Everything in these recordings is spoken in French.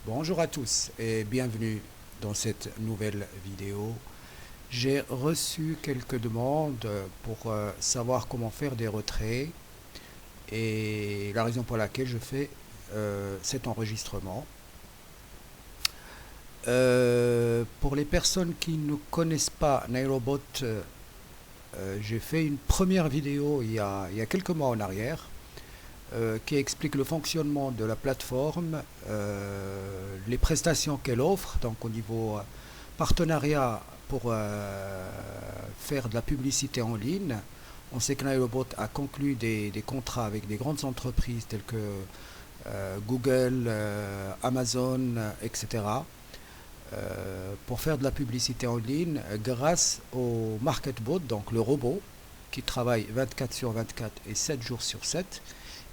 Bonjour à tous et bienvenue dans cette nouvelle vidéo. J'ai reçu quelques demandes pour savoir comment faire des retraits et la raison pour laquelle je fais cet enregistrement. Pour les personnes qui ne connaissent pas Nairobot, j'ai fait une première vidéo il y a quelques mois en arrière qui explique le fonctionnement de la plateforme, les prestations qu'elle offre, donc au niveau partenariat pour faire de la publicité en ligne. On sait que Nairobot a conclu des contrats avec des grandes entreprises telles que Google, Amazon, etc. Pour faire de la publicité en ligne grâce au MarketBot, donc le robot qui travaille 24 sur 24 et 7 jours sur 7.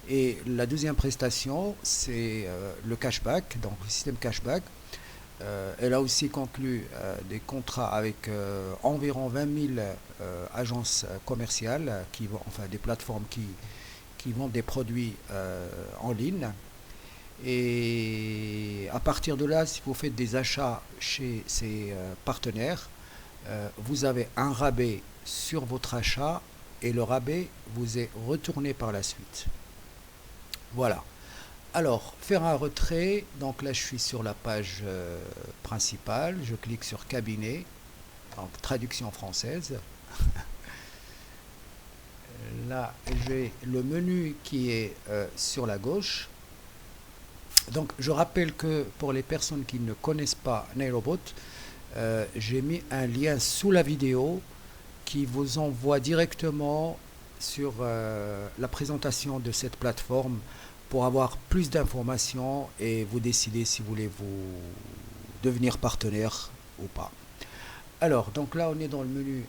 Et la deuxième prestation, c'est le cashback, donc le système cashback. Elle a aussi conclu des contrats avec environ 20 000 agences commerciales, enfin des plateformes qui vendent des produits en ligne. Et à partir de là, si vous faites des achats chez ces partenaires, vous avez un rabais sur votre achat et le rabais vous est retourné par la suite. Voilà. Alors, faire un retrait, donc là je suis sur la page principale, je clique sur cabinet, donc traduction française. Là j'ai le menu qui est sur la gauche. Donc je rappelle que pour les personnes qui ne connaissent pas Nairobot, j'ai mis un lien sous la vidéo qui vous envoie directement sur la présentation de cette plateforme pour avoir plus d'informations et vous décider si vous voulez vous devenir partenaire ou pas. Alors, donc là, on est dans le menu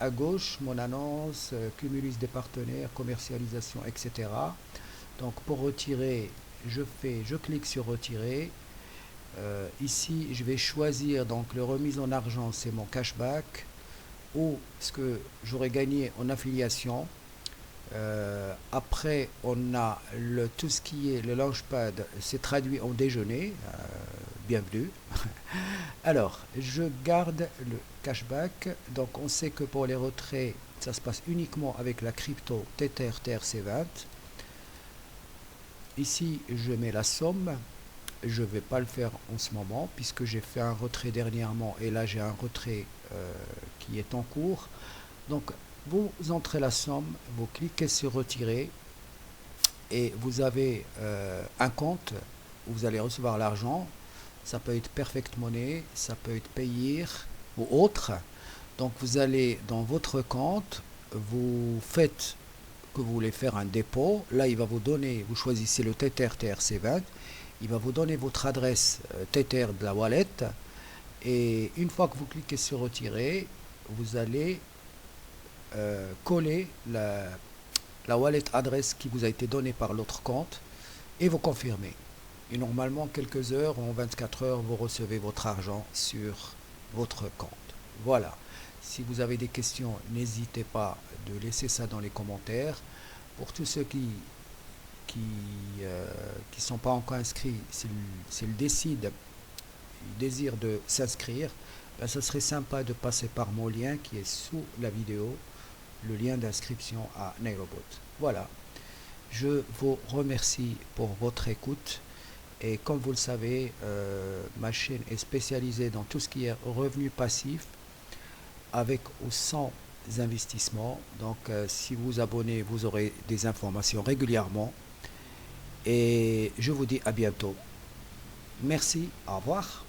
à gauche, mon annonce, cumulus des partenaires, commercialisation, etc. Donc, pour retirer, je clique sur retirer. Ici, je vais choisir donc le remise en argent, c'est mon cashback, ou ce que j'aurais gagné en affiliation. Après, on a tout ce qui est le Launchpad, c'est traduit en déjeuner. Bienvenue. Alors, je garde le cashback. Donc, on sait que pour les retraits, ça se passe uniquement avec la crypto Tether TRC20. Ici, je mets la somme. Je ne vais pas le faire en ce moment puisque j'ai fait un retrait dernièrement et là j'ai un retrait qui est en cours. Donc, vous entrez la somme, vous cliquez sur retirer et vous avez un compte où vous allez recevoir l'argent. Ça peut être Perfect Money, ça peut être Payeer ou autre. Donc vous allez dans votre compte, vous faites que vous voulez faire un dépôt. Là, il va vous donner, vous choisissez le Tether TRC20, il va vous donner votre adresse Tether de la wallet. Et une fois que vous cliquez sur retirer, vous allez coller la wallet adresse qui vous a été donnée par l'autre compte et vous confirmez. Et normalement, quelques heures, en 24 heures, vous recevez votre argent sur votre compte. Voilà. Si vous avez des questions, n'hésitez pas de laisser ça dans les commentaires. Pour tous ceux qui sont pas encore inscrits, s'ils désirent de s'inscrire, ben, ça serait sympa de passer par mon lien qui est sous la vidéo, le lien d'inscription à Nairobot. Voilà. Je vous remercie pour votre écoute. Et comme vous le savez, ma chaîne est spécialisée dans tout ce qui est revenu passif avec ou sans investissement. Donc si vous vous abonnez, vous aurez des informations régulièrement. Et je vous dis à bientôt. Merci, au revoir.